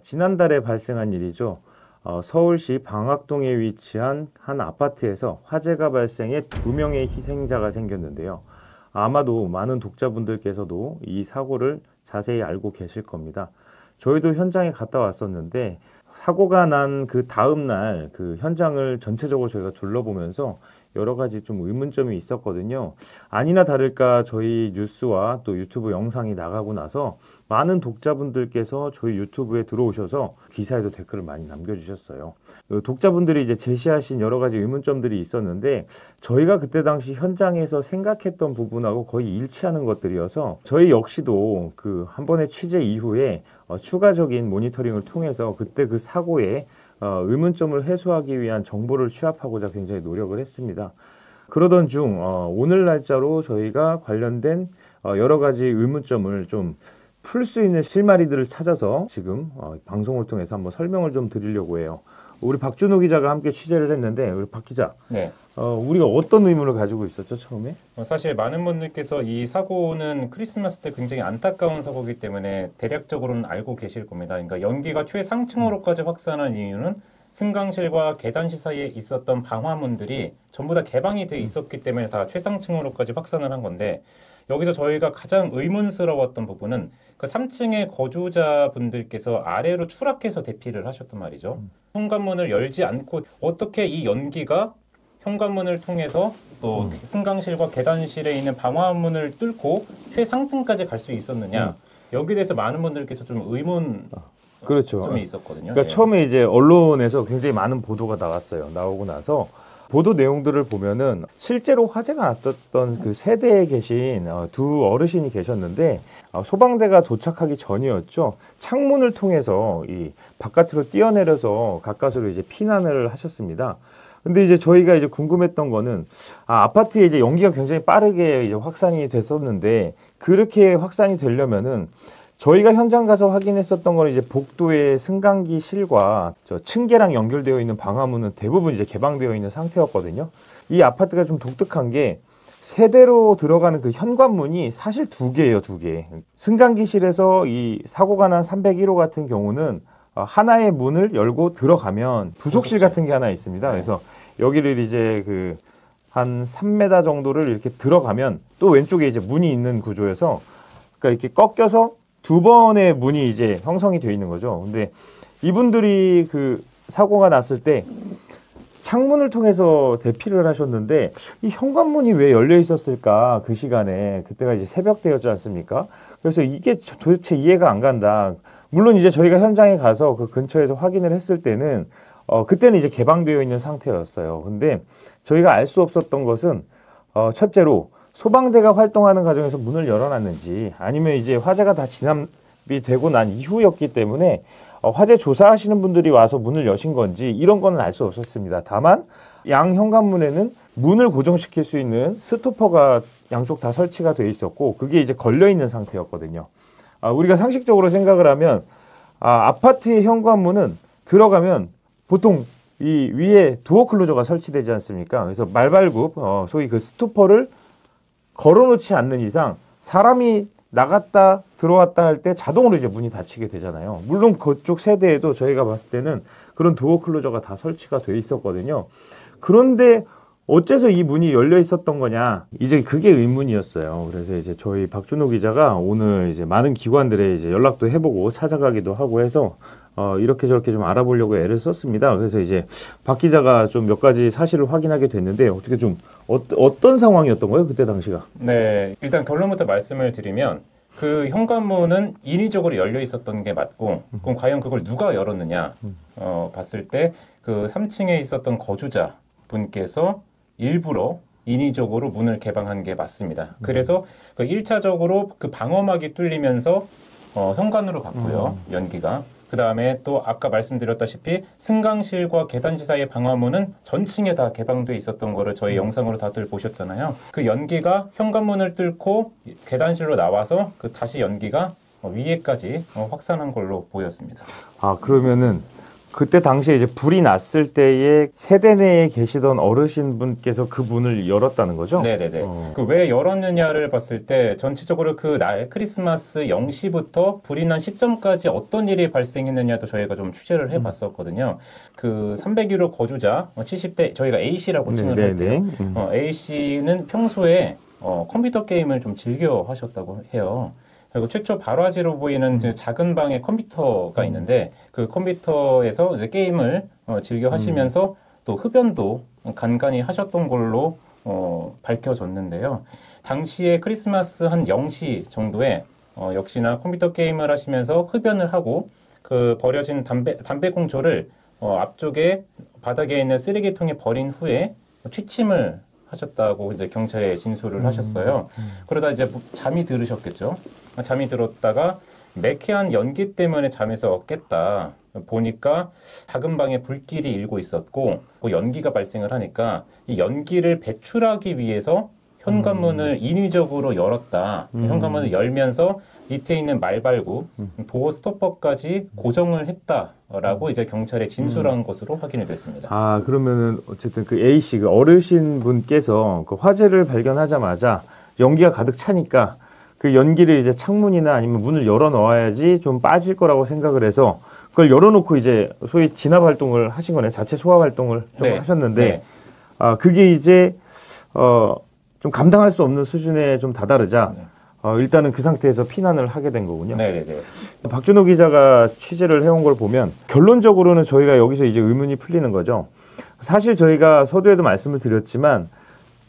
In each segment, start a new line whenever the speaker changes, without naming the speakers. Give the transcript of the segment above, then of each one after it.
지난달에 발생한 일이죠. 서울시 방학동에 위치한 한 아파트에서 화재가 발생해 2명의 희생자가 생겼는데요. 아마도 많은 독자분들께서도 이 사고를 자세히 알고 계실 겁니다. 저희도 현장에 갔다 왔었는데 사고가 난 그 다음 날 그 현장을 전체적으로 저희가 둘러보면서 여러 가지 좀 의문점이 있었거든요. 아니나 다를까 저희 뉴스와 또 유튜브 영상이 나가고 나서 많은 독자분들께서 저희 유튜브에 들어오셔서 기사에도 댓글을 많이 남겨주셨어요. 독자분들이 이제 제시하신 여러 가지 의문점들이 있었는데 저희가 그때 당시 현장에서 생각했던 부분하고 거의 일치하는 것들이어서 저희 역시도 그 한 번의 취재 이후에 추가적인 모니터링을 통해서 그때 그 사고의 의문점을 해소하기 위한 정보를 취합하고자 굉장히 노력을 했습니다. 그러던 중 오늘 날짜로 저희가 관련된 여러 가지 의문점을 좀 풀 수 있는 실마리들을 찾아서 지금 방송을 통해서 한번 설명을 좀 드리려고 해요. 우리 박준호 기자가 함께 취재를 했는데 우리 박 기자,
네.
우리가 어떤 의문을 가지고 있었죠 처음에?
사실 많은 분들께서 이 사고는 크리스마스 때 굉장히 안타까운 사고이기 때문에 대략적으로는 알고 계실 겁니다. 그러니까 연기가 최상층으로까지 확산한 이유는 승강실과 계단실 사이에 있었던 방화문들이 전부 다 개방이 돼 있었기 때문에 다 최상층으로까지 확산을 한 건데, 여기서 저희가 가장 의문스러웠던 부분은 그 3층의 거주자분들께서 아래로 추락해서 대피를 하셨단 말이죠. 현관문을 열지 않고 어떻게 이 연기가 현관문을 통해서 또 승강실과 계단실에 있는 방화문을 뚫고 최상층까지 갈 수 있었느냐, 여기에 대해서 많은 분들께서 좀 의문
그렇죠.
점이 있었거든요.
그러니까
예.
처음에 이제 언론에서 굉장히 많은 보도가 나왔어요. 나오고 나서 보도 내용들을 보면은 실제로 화재가 났던 그 세대에 계신 두 어르신이 계셨는데 소방대가 도착하기 전이었죠. 창문을 통해서 이 바깥으로 뛰어내려서 가까스로 이제 피난을 하셨습니다. 근데 이제 저희가 이제 궁금했던 거는 아파트에 이제 연기가 굉장히 빠르게 이제 확산이 됐었는데, 그렇게 확산이 되려면은 저희가 현장 가서 확인했었던 거는 이제 복도의 승강기실과 저 층계랑 연결되어 있는 방화문은 대부분 이제 개방되어 있는 상태였거든요. 이 아파트가 좀 독특한 게 세대로 들어가는 그 현관문이 사실 2개예요, 2개. 승강기실에서 이 사고가 난 301호 같은 경우는 하나의 문을 열고 들어가면 부속실 같은 게 하나 있습니다. 그래서 여기를 이제 그 한 3m 정도를 이렇게 들어가면 또 왼쪽에 이제 문이 있는 구조여서, 그러니까 이렇게 꺾여서 2번의 문이 이제 형성이 되어 있는 거죠. 근데 이분들이 그 사고가 났을 때 창문을 통해서 대피를 하셨는데 이 현관문이 왜 열려 있었을까? 그 시간에 그때가 이제 새벽때였지 않습니까? 그래서 이게 도대체 이해가 안 간다. 물론 이제 저희가 현장에 가서 그 근처에서 확인을 했을 때는 그때는 이제 개방되어 있는 상태였어요. 근데 저희가 알 수 없었던 것은 첫째로 소방대가 활동하는 과정에서 문을 열어놨는지, 아니면 이제 화재가 다 진압이 되고 난 이후였기 때문에 화재 조사하시는 분들이 와서 문을 여신 건지 이런 거는 알 수 없었습니다. 다만 양 현관문에는 문을 고정시킬 수 있는 스토퍼가 양쪽 다 설치가 돼 있었고 그게 이제 걸려 있는 상태였거든요. 우리가 상식적으로 생각을 하면 아파트의 현관문은 들어가면 보통 이 위에 도어 클로저가 설치되지 않습니까? 그래서 말발굽, 소위 그 스토퍼를 걸어놓지 않는 이상 사람이 나갔다 들어왔다 할 때 자동으로 이제 문이 닫히게 되잖아요. 물론 그쪽 세대에도 저희가 봤을 때는 그런 도어 클로저가 다 설치가 돼 있었거든요. 그런데 어째서 이 문이 열려 있었던 거냐? 이제 그게 의문이었어요. 그래서 이제 저희 박준호 기자가 오늘 이제 많은 기관들에 이제 연락도 해보고 찾아가기도 하고 해서 이렇게 저렇게 좀 알아보려고 애를 썼습니다. 그래서 이제 박 기자가 좀 몇 가지 사실을 확인하게 됐는데 어떻게 좀 어떤 상황이었던 거예요? 그때 당시가?
네, 일단 결론부터 말씀을 드리면 그 현관문은 인위적으로 열려 있었던 게 맞고, 그럼 과연 그걸 누가 열었느냐 봤을 때 그 3층에 있었던 거주자 분께서 일부러 인위적으로 문을 개방한 게 맞습니다. 그래서 그 1차적으로 그 방어막이 뚫리면서 현관으로 갔고요, 연기가. 그 다음에 또 아까 말씀드렸다시피 승강실과 계단실 사이의 방화문은 전층에 다 개방돼 있었던 거를 저희 영상으로 다들 보셨잖아요. 그 연기가 현관문을 뚫고 계단실로 나와서 다시 연기가 위에까지 확산한 걸로 보였습니다.
그러면은 그때 당시에 이제 불이 났을 때에 세대 내에 계시던 어르신분께서 그 문을 열었다는 거죠?
네네네. 그 왜 열었느냐를 봤을 때 전체적으로 그 날 크리스마스 0시부터 불이 난 시점까지 어떤 일이 발생했느냐도 저희가 좀 취재를 해봤었거든요. 그 301호 거주자 70대 저희가 A씨라고 칭을 할게요. A씨는 평소에 컴퓨터 게임을 좀 즐겨 하셨다고 해요. 그리고 최초 발화제로 보이는 이제 작은 방에 컴퓨터가 있는데 그 컴퓨터에서 이제 게임을 즐겨 하시면서 또 흡연도 간간히 하셨던 걸로 밝혀졌는데요. 당시에 크리스마스 한 0시 정도에 역시나 컴퓨터 게임을 하시면서 흡연을 하고 그 버려진 담배 꽁초를 앞쪽에 바닥에 있는 쓰레기통에 버린 후에 취침을 하셨다고 이제 경찰에 진술을 하셨어요. 그러다 이제 잠이 들으셨겠죠. 잠이 들었다가 매캐한 연기 때문에 잠에서 깼다. 보니까 작은 방에 불길이 일고 있었고 그 연기가 발생을 하니까 이 연기를 배출하기 위해서 현관문을 인위적으로 열었다. 현관문을 열면서 밑에 있는 말발굽, 도어 스토퍼까지 고정을 했다라고 이제 경찰에 진술한 것으로 확인이 됐습니다.
아, 그러면은 어쨌든 그 A씨, 그 어르신 분께서 그 화재를 발견하자마자 연기가 가득 차니까 그 연기를 이제 창문이나 아니면 문을 열어 놓아야지 좀 빠질 거라고 생각을 해서 그걸 열어놓고 이제 소위 진압 활동을 하신 거네. 자체 소화 활동을 좀 하셨는데,
네.
아, 그게 이제, 좀 감당할 수 없는 수준에 좀 다다르자, 일단은 그 상태에서 피난을 하게 된 거군요.
네네네.
박준호 기자가 취재를 해온 걸 보면 결론적으로는 저희가 여기서 이제 의문이 풀리는 거죠. 사실 저희가 서두에도 말씀을 드렸지만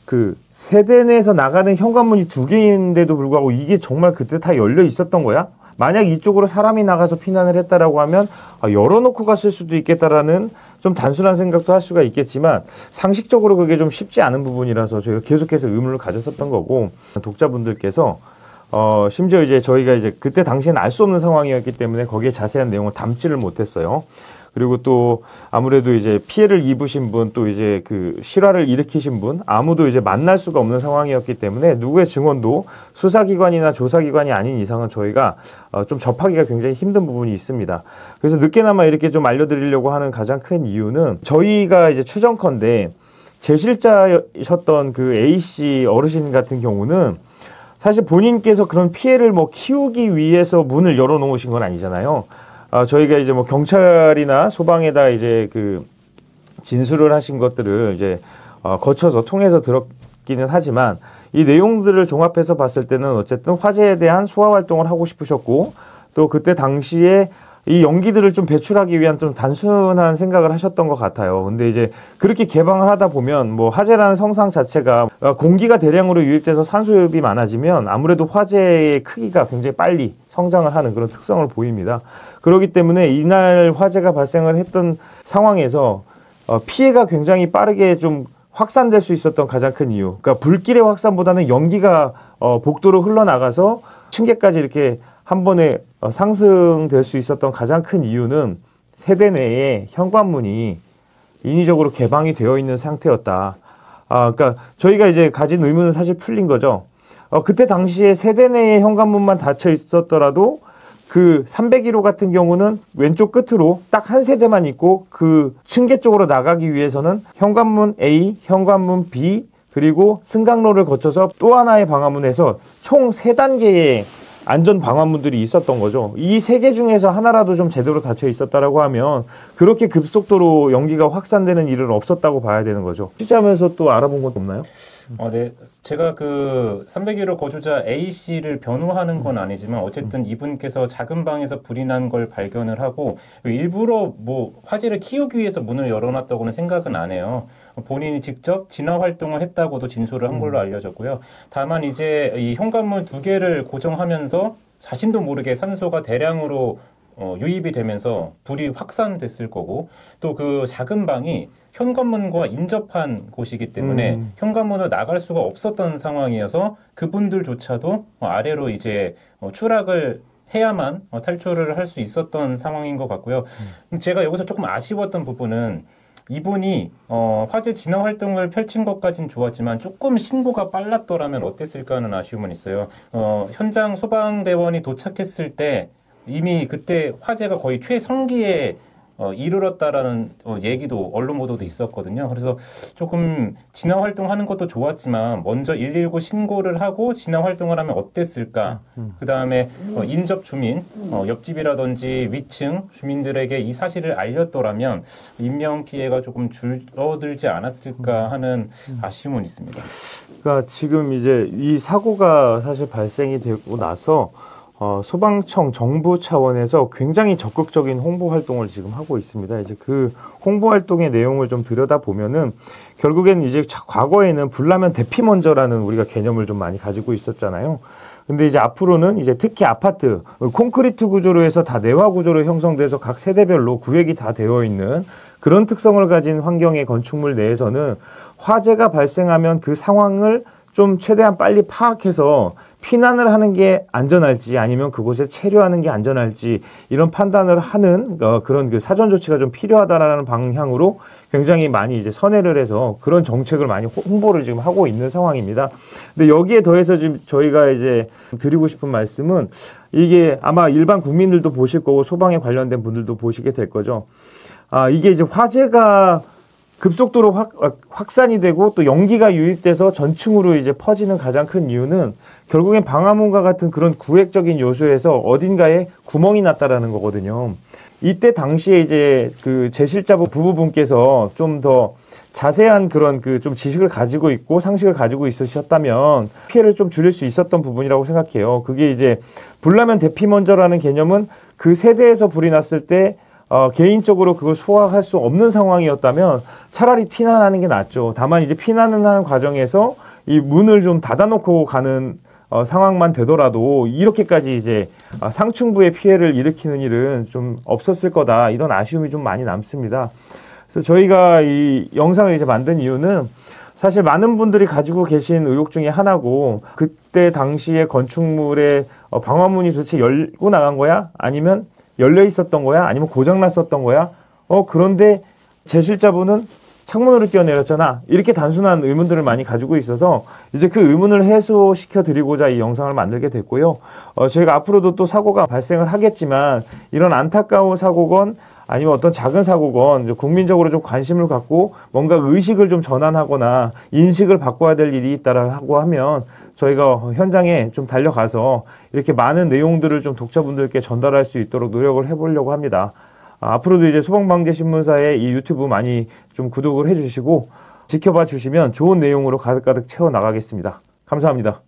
그 세대 내에서 나가는 현관문이 2개인데도 불구하고 이게 정말 그때 다 열려 있었던 거야? 만약 이쪽으로 사람이 나가서 피난을 했다라고 하면 열어놓고 갔을 수도 있겠다라는 좀 단순한 생각도 할 수가 있겠지만 상식적으로 그게 좀 쉽지 않은 부분이라서 저희가 계속해서 의문을 가졌었던 거고 독자분들께서 심지어 이제 저희가 이제 그때 당시에는 알 수 없는 상황이었기 때문에 거기에 자세한 내용을 담지를 못했어요. 그리고 또 아무래도 이제 피해를 입으신 분 또 이제 그 실화를 일으키신 분 아무도 이제 만날 수가 없는 상황이었기 때문에 누구의 증언도 수사기관이나 조사기관이 아닌 이상은 저희가 좀 접하기가 굉장히 힘든 부분이 있습니다. 그래서 늦게나마 이렇게 좀 알려드리려고 하는 가장 큰 이유는 저희가 이제 추정컨대 제실자셨던 그 A씨 어르신 같은 경우는 사실 본인께서 그런 피해를 뭐 키우기 위해서 문을 열어놓으신 건 아니잖아요. 저희가 이제 뭐 경찰이나 소방에다 이제 그 진술을 하신 것들을 이제 거쳐서 통해서 들었기는 하지만 이 내용들을 종합해서 봤을 때는 어쨌든 화재에 대한 소화 활동을 하고 싶으셨고 또 그때 당시에 이 연기들을 좀 배출하기 위한 좀 단순한 생각을 하셨던 것 같아요. 근데 이제 그렇게 개방을 하다 보면 뭐 화재라는 성상 자체가 공기가 대량으로 유입돼서 산소유입이 많아지면 아무래도 화재의 크기가 굉장히 빨리 성장을 하는 그런 특성을 보입니다. 그렇기 때문에 이날 화재가 발생을 했던 상황에서 피해가 굉장히 빠르게 좀 확산될 수 있었던 가장 큰 이유. 그러니까 불길의 확산보다는 연기가 복도로 흘러나가서 층계까지 이렇게 한 번에 상승될 수 있었던 가장 큰 이유는 세대 내에 현관문이 인위적으로 개방이 되어 있는 상태였다. 그러니까 저희가 이제 가진 의문은 사실 풀린 거죠. 그때 당시에 세대 내에 현관문만 닫혀 있었더라도 그 301호 같은 경우는 왼쪽 끝으로 딱 한 세대만 있고 그 층계 쪽으로 나가기 위해서는 현관문 A, 현관문 B, 그리고 승강로를 거쳐서 또 하나의 방화문에서 총 3단계의 안전 방화문들이 있었던 거죠. 이 3개 중에서 하나라도 좀 제대로 닫혀 있었다라고 하면 그렇게 급속도로 연기가 확산되는 일은 없었다고 봐야 되는 거죠. 취재하면서 또 알아본 것 없나요?
네. 제가 그 301호 거주자 A씨를 변호하는 건 아니지만 어쨌든 이분께서 작은 방에서 불이 난 걸 발견을 하고 일부러 뭐 화재를 키우기 위해서 문을 열어놨다고는 생각은 안 해요. 본인이 직접 진화 활동을 했다고도 진술을 한 걸로 알려졌고요. 다만 이제 이 현관문 2개를 고정하면서 자신도 모르게 산소가 대량으로 유입이 되면서 불이 확산됐을 거고 또 그 작은 방이 현관문과 인접한 곳이기 때문에 현관문을 나갈 수가 없었던 상황이어서 그분들조차도 아래로 이제 추락을 해야만 탈출을 할 수 있었던 상황인 것 같고요. 제가 여기서 조금 아쉬웠던 부분은 이분이 화재 진화 활동을 펼친 것까진 좋았지만 조금 신고가 빨랐더라면 어땠을까 하는 아쉬움은 있어요. 현장 소방대원이 도착했을 때 이미 그때 화재가 거의 최성기에 이르렀다라는 얘기도 언론 보도도 있었거든요. 그래서 조금 진화 활동하는 것도 좋았지만 먼저 119 신고를 하고 진화 활동을 하면 어땠을까? 그 다음에 인접 주민, 옆집이라든지 위층 주민들에게 이 사실을 알렸더라면 인명 피해가 조금 줄어들지 않았을까 하는 아쉬움은 있습니다.
그러니까 지금 이제 이 사고가 사실 발생이 되고 나서 소방청 정부 차원에서 굉장히 적극적인 홍보 활동을 지금 하고 있습니다. 이제 그 홍보 활동의 내용을 좀 들여다보면은 결국엔 이제 과거에는 불나면 대피 먼저라는 우리가 개념을 좀 많이 가지고 있었잖아요. 근데 이제 앞으로는 이제 특히 아파트, 콘크리트 구조로 해서 다 내화 구조로 형성돼서 각 세대별로 구획이 다 되어 있는 그런 특성을 가진 환경의 건축물 내에서는 화재가 발생하면 그 상황을 좀 최대한 빨리 파악해서 피난을 하는 게 안전할지 아니면 그곳에 체류하는 게 안전할지 이런 판단을 하는 그런 그 사전 조치가 좀 필요하다라는 방향으로 굉장히 많이 이제 선회를 해서 그런 정책을 많이 홍보를 지금 하고 있는 상황입니다. 근데 여기에 더해서 지금 저희가 이제 드리고 싶은 말씀은 이게 아마 일반 국민들도 보실 거고 소방에 관련된 분들도 보시게 될 거죠. 이게 이제 화재가 급속도로 확산이 되고 또 연기가 유입돼서 전층으로 이제 퍼지는 가장 큰 이유는 결국엔 방화문과 같은 그런 구획적인 요소에서 어딘가에 구멍이 났다라는 거거든요. 이때 당시에 이제 그 제실자부 부부분께서 좀 더 자세한 그런 그 좀 지식을 가지고 있고 상식을 가지고 있으셨다면 피해를 좀 줄일 수 있었던 부분이라고 생각해요. 그게 이제 불나면 대피 먼저라는 개념은 그 세대에서 불이 났을 때 개인적으로 그걸 소화할 수 없는 상황이었다면 차라리 피난하는 게 낫죠. 다만 이제 피난을 하는 과정에서 이 문을 좀 닫아놓고 가는 상황만 되더라도 이렇게까지 이제 상층부의 피해를 일으키는 일은 좀 없었을 거다. 이런 아쉬움이 좀 많이 남습니다. 그래서 저희가 이 영상을 이제 만든 이유는 사실 많은 분들이 가지고 계신 의혹 중에 하나고 그때 당시에 건축물의 방화문이 도대체 열고 나간 거야? 아니면 열려 있었던 거야? 아니면 고장났었던 거야? 그런데 제실자분은 창문으로 뛰어내렸잖아. 이렇게 단순한 의문들을 많이 가지고 있어서 이제 그 의문을 해소시켜 드리고자 이 영상을 만들게 됐고요. 저희가 앞으로도 또 사고가 발생을 하겠지만 이런 안타까운 사고건 아니면 어떤 작은 사고건 국민적으로 좀 관심을 갖고 뭔가 의식을 좀 전환하거나 인식을 바꿔야 될 일이 있다라고 하면 저희가 현장에 좀 달려가서 이렇게 많은 내용들을 좀 독자분들께 전달할 수 있도록 노력을 해보려고 합니다. 앞으로도 이제 소방방재신문사의 이 유튜브 많이 좀 구독을 해주시고 지켜봐 주시면 좋은 내용으로 가득가득 채워 나가겠습니다. 감사합니다.